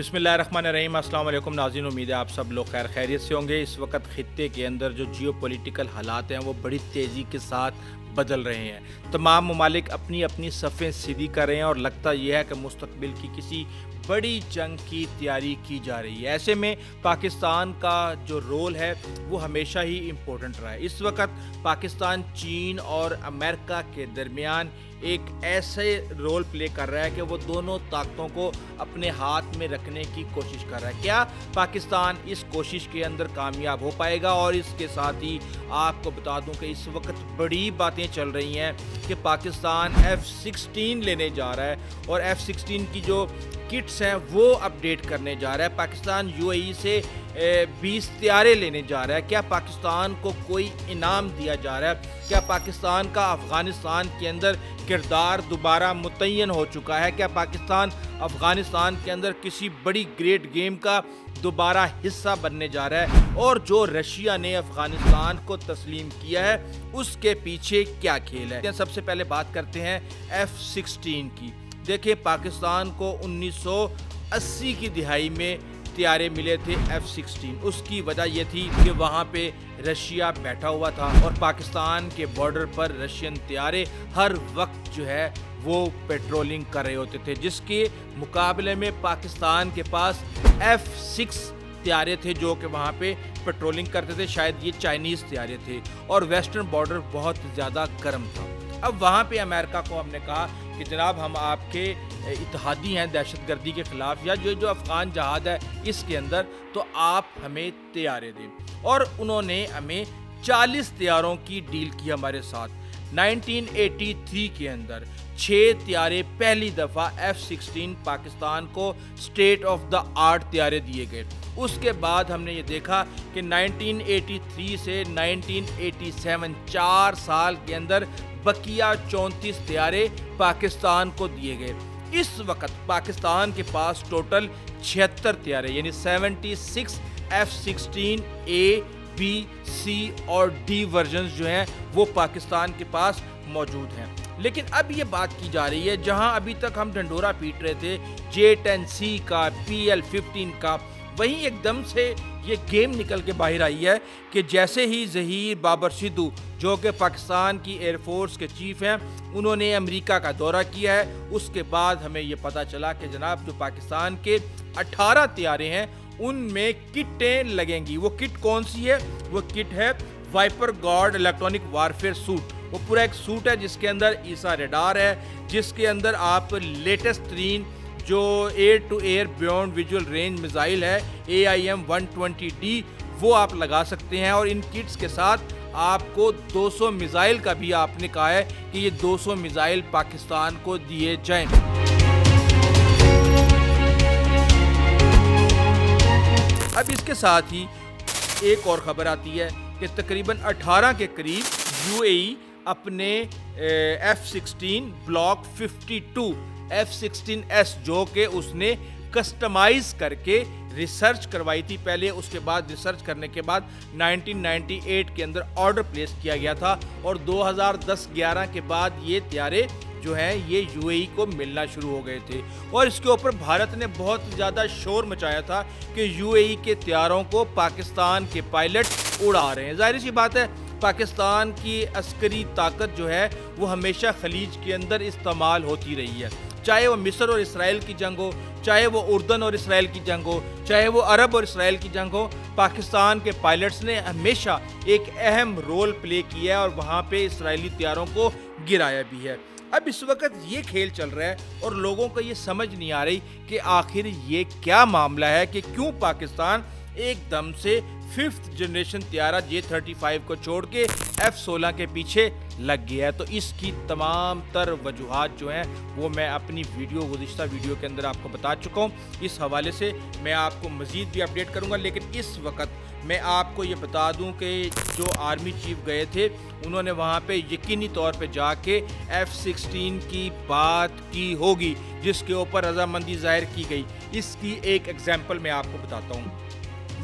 बिस्मिल्लाहिर्रहमानिर्रहीम। अस्सलाम वालेकुम नाज़रीन, उम्मीद है आप सब लोग खैरियत से होंगे। इस वक्त ख़ित्ते के अंदर जो जियो पॉलिटिकल हालात हैं वो बड़ी तेज़ी के साथ बदल रहे हैं। तमाम ममालिक अपनी अपनी सफ़ें सीधी कर रहे हैं और लगता यह है कि मुस्तक़बिल की किसी बड़ी जंग की तैयारी की जा रही है। ऐसे में पाकिस्तान का जो रोल है वो हमेशा ही इम्पोर्टेंट रहा है। इस वक्त पाकिस्तान चीन और अमेरिका के दरमियान एक ऐसे रोल प्ले कर रहा है कि वो दोनों ताकतों को अपने हाथ में रखने की कोशिश कर रहा है। क्या पाकिस्तान इस कोशिश के अंदर कामयाब हो पाएगा? और इसके साथ ही आपको बता दूं कि इस वक्त बड़ी बातें चल रही हैं कि पाकिस्तान F-16 लेने जा रहा है और F-16 की जो किट्स हैं वो अपडेट करने जा रहा है। पाकिस्तान UAE से 20 तैयारे लेने जा रहा है। क्या पाकिस्तान को कोई इनाम दिया जा रहा है? क्या पाकिस्तान का अफ़गानिस्तान के अंदर किरदार दोबारा मुतय्यन हो चुका है? क्या पाकिस्तान अफ़गानिस्तान के अंदर किसी बड़ी ग्रेट गेम का दोबारा हिस्सा बनने जा रहा है? और जो रशिया ने अफ़गानिस्तान को तस्लीम किया है उसके पीछे क्या खेल है? सबसे पहले बात करते हैं F-16 की। देखिए, पाकिस्तान को 1980 की दिहाई में तैयारे मिले थे F-16। उसकी वजह यह थी कि वहाँ पे रशिया बैठा हुआ था और पाकिस्तान के बॉर्डर पर रशियन तैयारे हर वक्त जो है वो पेट्रोलिंग कर रहे होते थे, जिसके मुकाबले में पाकिस्तान के पास F-6 तैयारे थे जो कि वहाँ पे पेट्रोलिंग करते थे। शायद ये चाइनीज़ तैयारे थे और वेस्टर्न बॉर्डर बहुत ज़्यादा गर्म था। अब वहाँ पे अमेरिका को हमने कहा कि जनाब, हम आपके इत्तेहादी हैं दहशतगर्दी के ख़िलाफ़ या जो अफ़गान जहाद है इसके अंदर, तो आप हमें तैयारे दें। और उन्होंने हमें 40 तैयारों की डील की हमारे साथ। 1983 के अंदर 6 तैयारे पहली दफ़ा F-16 पाकिस्तान को स्टेट ऑफ द आर्ट तैयारे दिए गए। उसके बाद हमने ये देखा कि 1983 से 1987 4 साल के अंदर बकिया 34 तैयारे पाकिस्तान को दिए गए। इस वक्त पाकिस्तान के पास टोटल 76 तैयारे यानी 76 F-16 A, B, C और D वर्जन्स जो हैं वो पाकिस्तान के पास मौजूद हैं। लेकिन अब ये बात की जा रही है, जहां अभी तक हम ढंढोरा पीट रहे थे J-10C का, PL-15 का, वहीं एकदम से ये गेम निकल के बाहर आई है कि जैसे ही ज़हीर बाबर सिद्धू जो कि पाकिस्तान की एयरफोर्स के चीफ हैं, उन्होंने अमेरिका का दौरा किया है, उसके बाद हमें ये पता चला कि जनाब जो पाकिस्तान के 18 तैयारे हैं उनमें किटें लगेंगी। वो किट कौन सी है? वो किट है viper guard electronic warfare suite. वो पूरा एक सूट है जिसके अंदर ईसा रेडार है, जिसके अंदर आप लेटेस्ट तरीन जो air to air beyond visual range missile है AIM-120D वो आप लगा सकते हैं। और इन किट्स के साथ आपको 200 मिसाइल का भी आपने कहा है कि ये 200 मिसाइल पाकिस्तान को दिए जाएं। अब इसके साथ ही एक और खबर आती है कि तकरीबन 18 के करीब UAE अपने F-16 ब्लॉक 52 F-16S जो कि उसने कस्टमाइज करके रिसर्च करवाई थी पहले, उसके बाद रिसर्च करने के बाद 1998 के अंदर ऑर्डर प्लेस किया गया था और 2010-11 के बाद ये तैयारे जो हैं ये UAE को मिलना शुरू हो गए थे। और इसके ऊपर भारत ने बहुत ज़्यादा शोर मचाया था कि UAE के तैयारों को पाकिस्तान के पायलट उड़ा रहे हैं। जाहिर सी बात है, पाकिस्तान की अस्करी ताकत जो है वो हमेशा खलीज के अंदर इस्तेमाल होती रही है, चाहे वो मिस्र और इसराइल की जंग हो, चाहे वो उर्दन और इसराइल की जंग हो, चाहे वो अरब और इसराइल की जंग हो। पाकिस्तान के पायलट्स ने हमेशा एक अहम रोल प्ले किया है और वहाँ पे इसराइली तैयारों को गिराया भी है। अब इस वक्त ये खेल चल रहा है और लोगों को ये समझ नहीं आ रही कि आखिर ये क्या मामला है कि क्यों पाकिस्तान एकदम से 5th जनरेशन तैयारा J-35 को छोड़ के F-16 के पीछे लग गया है। तो इसकी तमाम तर वजूहात जो हैं वो मैं अपनी गुज़िश्ता वीडियो के अंदर आपको बता चुका हूँ। इस हवाले से मैं आपको मज़ीद भी अपडेट करूँगा, लेकिन इस वक्त मैं आपको ये बता दूं कि जो आर्मी चीफ गए थे उन्होंने वहाँ पे यकीनी तौर पे जाके F-16 की बात की होगी, जिसके ऊपर रजामंदी जाहिर की गई। इसकी एक एग्जांपल मैं आपको बताता हूँ।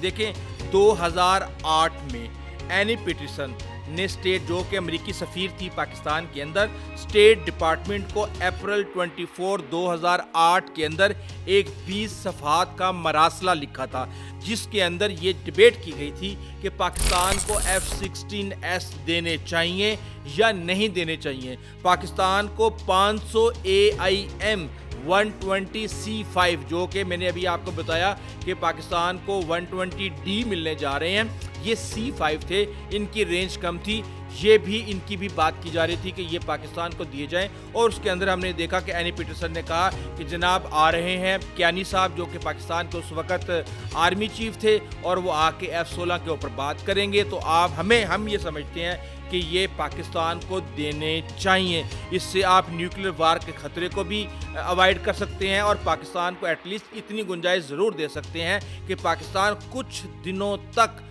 देखें, 2008 में एनी पीटरसन نے स्टेट जो कि अमरीकी सफ़ीर थी पाकिस्तान के अंदर, स्टेट डिपार्टमेंट को अप्रैल 24 2008 के अंदर एक 20 सफ़हात का मरासला लिखा था, जिसके अंदर ये डिबेट की गई थी कि पाकिस्तान को F-16S देने चाहिए या नहीं देने चाहिए। पाकिस्तान को 500 AIM 120 C5 जो कि मैंने अभी आपको बताया कि पाकिस्तान को 120D मिलने जा रहे हैं, ये C5 थे, इनकी रेंज कम थी, ये भी इनकी भी बात की जा रही थी कि ये पाकिस्तान को दिए जाएं। और उसके अंदर हमने देखा कि एनी पीटरसन ने कहा कि जनाब आ रहे हैं कियानी साहब जो कि पाकिस्तान के उस वक़्त आर्मी चीफ थे, और वो आके F-16 के ऊपर बात करेंगे, तो हम ये समझते हैं कि ये पाकिस्तान को देने चाहिए। इससे आप न्यूक्लियर वार के ख़तरे को भी अवॉइड कर सकते हैं और पाकिस्तान को एटलीस्ट इतनी गुंजाइश ज़रूर दे सकते हैं कि पाकिस्तान कुछ दिनों तक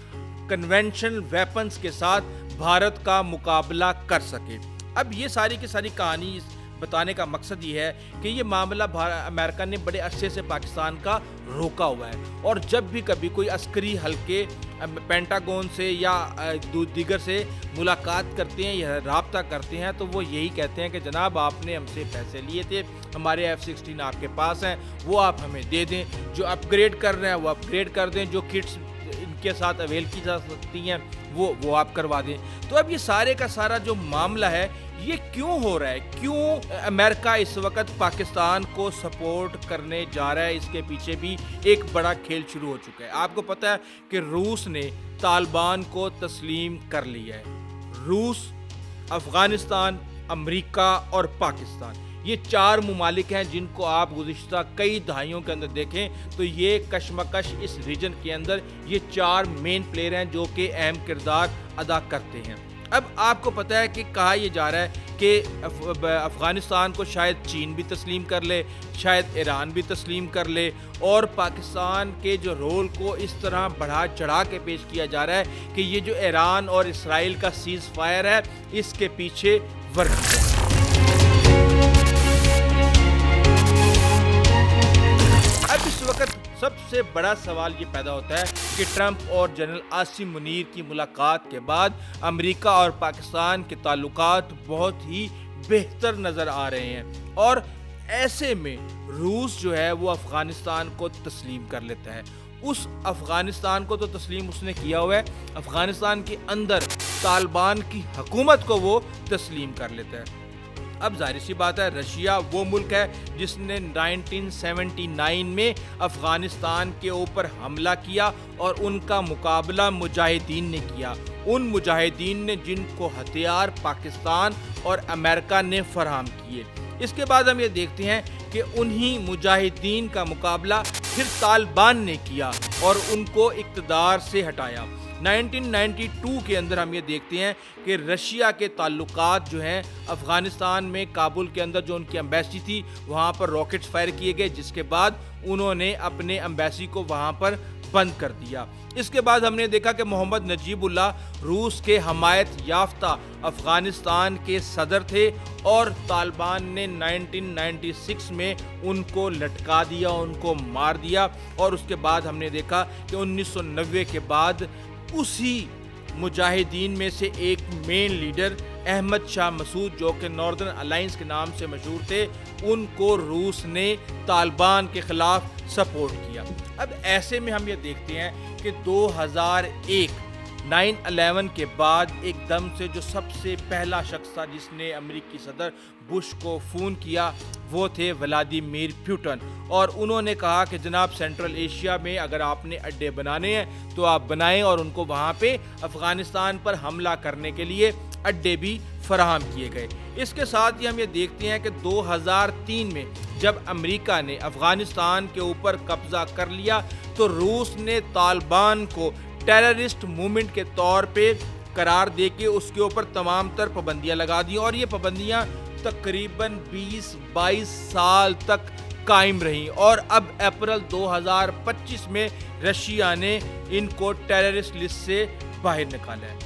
कन्वेंशनल वेपन्स के साथ भारत का मुकाबला कर सके। अब ये सारी की सारी कहानी बताने का मकसद ये है कि ये मामला अमेरिका ने बड़े अरसे से पाकिस्तान का रोका हुआ है, और जब भी कभी कोई अस्करी हल्के पेंटागन से या दीगर से मुलाकात करते हैं या राब्ता करते हैं, तो वो यही कहते हैं कि जनाब आपने हमसे पैसे लिए थे, हमारे F-16 आपके पास हैं, वो आप हमें दे दें, जो अपग्रेड कर रहे हैं वो अपग्रेड कर दें, जो किट्स इनके साथ अवेल की जा सकती हैं वो आप करवा दें। तो अब ये सारे का सारा जो मामला है ये क्यों हो रहा है, क्यों अमेरिका इस वक्त पाकिस्तान को सपोर्ट करने जा रहा है, इसके पीछे भी एक बड़ा खेल शुरू हो चुका है। आपको पता है कि रूस ने तालिबान को तस्लीम कर लिया है। रूस, अफगानिस्तान, अमेरिका और पाकिस्तान, ये 4 मुमालिक हैं जिनको आप गुज़िश्ता कई दहाइयों के अंदर देखें तो ये कशमकश इस रीजन के अंदर ये 4 मेन प्लेयर हैं जो कि अहम किरदार अदा करते हैं। अब आपको पता है कि कहा यह जा रहा है कि अफ़गानिस्तान को शायद चीन भी तस्लीम कर ले, शायद ईरान भी तस्लीम कर ले, और पाकिस्तान के जो रोल को इस तरह बढ़ा चढ़ा के पेश किया जा रहा है कि ये जो ईरान और इसराइल का सीज़ फायर है इसके पीछे वर्क है। अब इस वक्त सबसे बड़ा सवाल ये पैदा होता है कि ट्रंप और जनरल आसिम मुनीर की मुलाकात के बाद अमेरिका और पाकिस्तान के ताल्लुकात बहुत ही बेहतर नज़र आ रहे हैं, और ऐसे में रूस जो है वो अफ़गानिस्तान को तस्लीम कर लेता है। उस अफ़गानिस्तान को तो तस्लीम उसने किया हुआ है, अफ़गानिस्तान के अंदर तालिबान की हुकूमत को वो तस्लीम कर लेता है। अब जाहिर सी बात है रशिया वो मुल्क है जिसने 1979 में अफ़गानिस्तान के ऊपर हमला किया और उनका मुकाबला मुजाहिदीन ने किया, उन मुजाहिदीन ने जिनको हथियार पाकिस्तान और अमेरिका ने फराहम किए। इसके बाद हम ये देखते हैं कि उन्हीं मुजाहिदीन का मुकाबला फिर तालिबान ने किया और उनको इक़्तिदार से हटाया। 1992 के अंदर हम ये देखते हैं कि रशिया के ताल्लुकात जो हैं अफ़गानिस्तान में काबुल के अंदर जो उनकी एम्बेसी थी वहाँ पर रॉकेट्स फायर किए गए, जिसके बाद उन्होंने अपने एम्बेसी को वहाँ पर बंद कर दिया। इसके बाद हमने देखा कि मोहम्मद नजीबुल्लाह रूस के हमायत याफ्ता अफ़गानिस्तान के सदर थे और तालिबान ने 1996 में उनको लटका दिया, उनको मार दिया, और उसके बाद हमने देखा कि 1990 के बाद उसी मुजाहिदीन में से एक मेन लीडर अहमद शाह मसूद जो कि नॉर्दर्न अलायंस के नाम से मशहूर थे, उनको रूस ने तालिबान के ख़िलाफ़ सपोर्ट किया। अब ऐसे में हम ये देखते हैं कि 2001 9/11 के बाद एकदम से जो सबसे पहला शख्स था जिसने अमेरिकी सदर बुश को फ़ोन किया वो थे व्लादिमीर पुतिन, और उन्होंने कहा कि जनाब सेंट्रल एशिया में अगर आपने अड्डे बनाने हैं तो आप बनाएं, और उनको वहाँ पे अफ़गानिस्तान पर हमला करने के लिए अड्डे भी फराहम किए गए। इसके साथ ही हम ये देखते हैं कि 2003 में जब अमेरिका ने अफ़गानिस्तान के ऊपर कब्ज़ा कर लिया तो रूस ने तालिबान को टेररिस्ट मूवमेंट के तौर पे करार देके उसके ऊपर तमाम तर पाबंदियां लगा दी, और ये पाबंदियां तकरीबन 20-22 साल तक कायम रहीं, और अब अप्रैल 2025 में रशिया ने इनको टेररिस्ट लिस्ट से बाहर निकाला है।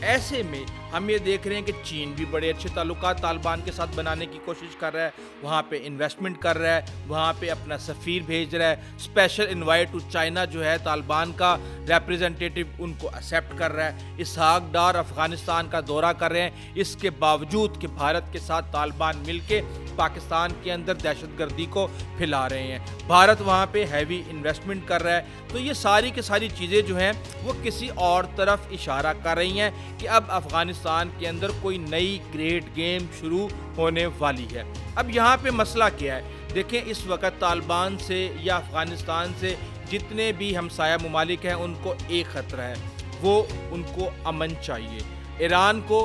ऐसे में हम ये देख रहे हैं कि चीन भी बड़े अच्छे ताल्लुकात तालिबान के साथ बनाने की कोशिश कर रहा है, वहाँ पे इन्वेस्टमेंट कर रहा है, वहाँ पे अपना सफ़ीर भेज रहा है, स्पेशल इनवाइट टू चाइना जो है तालिबान का रिप्रेजेंटेटिव उनको एक्सेप्ट कर रहा है। इसहाक डार अफ़गानिस्तान का दौरा कर रहे हैं, इसके बावजूद कि भारत के साथ तालिबान मिलके पाकिस्तान के अंदर दहशतगर्दी को फैला रहे हैं। भारत वहाँ पे हैवी इन्वेस्टमेंट कर रहा है। तो ये सारी की सारी चीज़ें जो हैं वो किसी और तरफ इशारा कर रही हैं कि अब अफ़गानिस्तान के अंदर कोई नई ग्रेट गेम शुरू होने वाली है। अब यहाँ पे मसला क्या है? देखें, इस वक्त तालिबान से या अफ़गानिस्तान से जितने भी हमसाया ममालिक हैं उनको एक ख़तरा है, वो उनको अमन चाहिए। ईरान को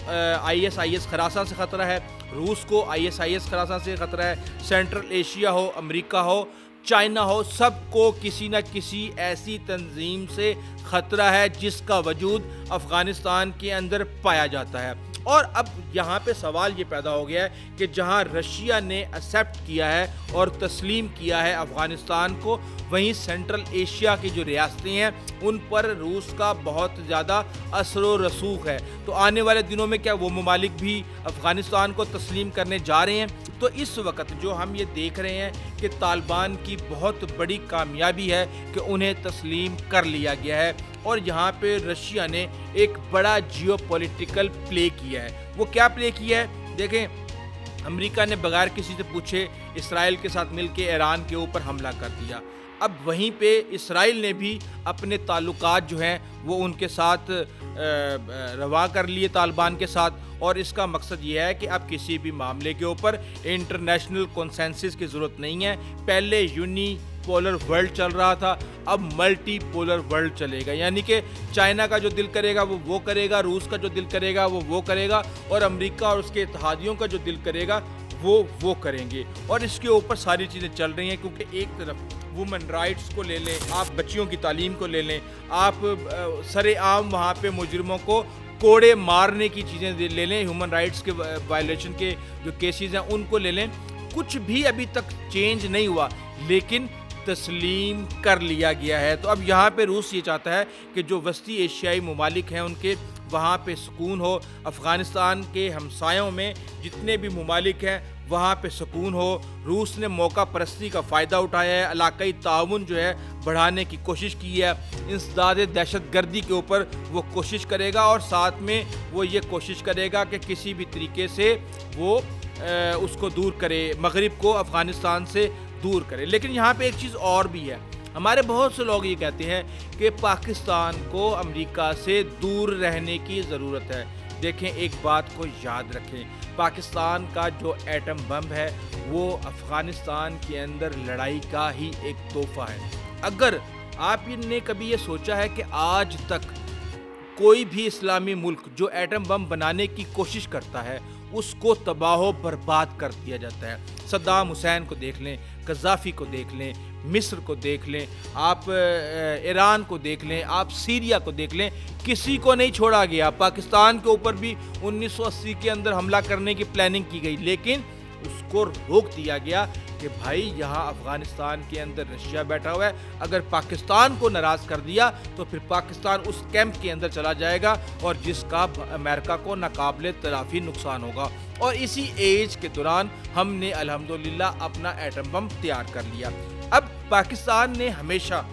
ISIS खरासान से ख़तरा है, रूस को ISIS खरासान से ख़तरा है, सेंट्रल एशिया हो, अमेरिका हो, चाइना हो, सबको किसी न किसी ऐसी तंजीम से ख़तरा है जिसका वजूद अफ़गानिस्तान के अंदर पाया जाता है। और अब यहाँ पे सवाल ये पैदा हो गया है कि जहाँ रशिया ने एक्सेप्ट किया है और तस्लीम किया है अफ़गानिस्तान को, वहीं सेंट्रल एशिया की जो रियासतें हैं उन पर रूस का बहुत ज़्यादा असर व रसूख है। तो आने वाले दिनों में क्या वो ममालिक भी अफ़गानिस्तान को तस्लीम करने जा रहे हैं? तो इस वक्त जो हम ये देख रहे हैं कि तालिबान की बहुत बड़ी कामयाबी है कि उन्हें तस्लीम कर लिया गया है, और यहाँ पे रशिया ने एक बड़ा जियोपॉलिटिकल प्ले किया है। वो क्या प्ले किया है? देखें, अमेरिका ने बगैर किसी से पूछे इसराइल के साथ मिलकर ईरान के ऊपर हमला कर दिया। अब वहीं पे इसराइल ने भी अपने ताल्लुकात जो हैं वो उनके साथ रवा कर लिए तालिबान के साथ, और इसका मकसद ये है कि अब किसी भी मामले के ऊपर इंटरनेशनल कंसेंसस की ज़रूरत नहीं है। पहले यूनिपोलर वर्ल्ड चल रहा था, अब मल्टी पोलर वर्ल्ड चलेगा, यानी कि चाइना का जो दिल करेगा वो करेगा, रूस का जो दिल करेगा वो करेगा, और अमेरिका और उसके इत्तेहादियों का जो दिल करेगा वो करेंगे। और इसके ऊपर सारी चीज़ें चल रही हैं, क्योंकि एक तरफ वुमेन राइट्स को ले लें, आप बच्चियों की तालीम को ले लें, आप सरेआम वहाँ पे मुजरिमों को कोड़े मारने की चीज़ें ले लें, ह्यूमन राइट्स के वायलेशन के जो केसेस हैं उनको ले लें, कुछ भी अभी तक चेंज नहीं हुआ, लेकिन तस्लीम कर लिया गया है। तो अब यहाँ पे रूस ये चाहता है कि जो वस्ती एशियाई ममालिक हैं उनके वहाँ पे सुकून हो, अफ़गानिस्तान के हमसायों में जितने भी ममालिक हैं वहाँ पे सुकून हो। रूस ने मौका परस्ती का फ़ायदा उठाया है, इलाकाई ताउन जो है बढ़ाने की कोशिश की है, इंसदाद दहशतगर्दी के ऊपर वो कोशिश करेगा, और साथ में वो ये कोशिश करेगा कि किसी भी तरीके से वो उसको दूर करे, मगरिब को अफ़गानिस्तान से दूर करे। लेकिन यहाँ पे एक चीज़ और भी है, हमारे बहुत से लोग ये कहते हैं कि पाकिस्तान को अमेरिका से दूर रहने की ज़रूरत है। देखें, एक बात को याद रखें, पाकिस्तान का जो एटम बम है वो अफ़गानिस्तान के अंदर लड़ाई का ही एक तोहफा है। अगर आपने कभी ये सोचा है कि आज तक कोई भी इस्लामी मुल्क जो एटम बम बनाने की कोशिश करता है उसको तबाह बर्बाद कर दिया जाता है। सद्दाम हुसैन को देख लें, गद्दाफ़ी को देख लें, मिस्र को देख लें, आप ईरान को देख लें, आप सीरिया को देख लें, किसी को नहीं छोड़ा गया। पाकिस्तान के ऊपर भी 1980 के अंदर हमला करने की प्लानिंग की गई, लेकिन उसको रोक दिया गया कि भाई यहाँ अफ़गानिस्तान के अंदर रशिया बैठा हुआ है, अगर पाकिस्तान को नाराज़ कर दिया तो फिर पाकिस्तान उस कैंप के अंदर चला जाएगा और जिसका अमेरिका को नाकाबिले तलाफ़ी नुकसान होगा। और इसी एज के दौरान हमने अल्हम्दुलिल्लाह अपना एटम बम तैयार कर लिया। अब पाकिस्तान ने हमेशा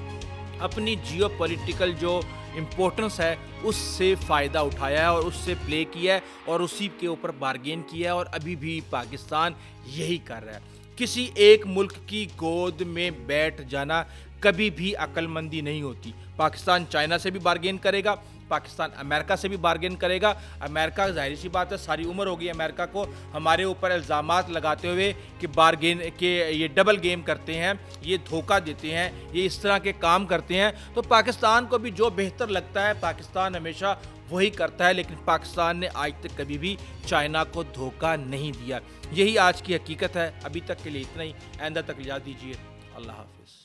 अपनी जियोपॉलिटिकल जो इम्पोर्टेंस है उससे फ़ायदा उठाया है और उससे प्ले किया है और उसी के ऊपर बार्गेन किया है, और अभी भी पाकिस्तान यही कर रहा है। किसी एक मुल्क की गोद में बैठ जाना कभी भी अक्लमंदी नहीं होती। पाकिस्तान चाइना से भी बार्गेन करेगा, पाकिस्तान अमेरिका से भी बार्गेन करेगा। अमेरिका ज़ाहिर सी बात है, सारी उम्र हो गई अमेरिका को हमारे ऊपर इल्ज़ामात लगाते हुए कि बार्गेन के ये डबल गेम करते हैं, ये धोखा देते हैं, ये इस तरह के काम करते हैं। तो पाकिस्तान को भी जो बेहतर लगता है पाकिस्तान हमेशा वही करता है, लेकिन पाकिस्तान ने आज तक कभी भी चाइना को धोखा नहीं दिया। यही आज की हकीकत है। अभी तक के लिए इतना ही, आइंदा तक इजाज़त दीजिए। अल्लाह हाफ़िज़।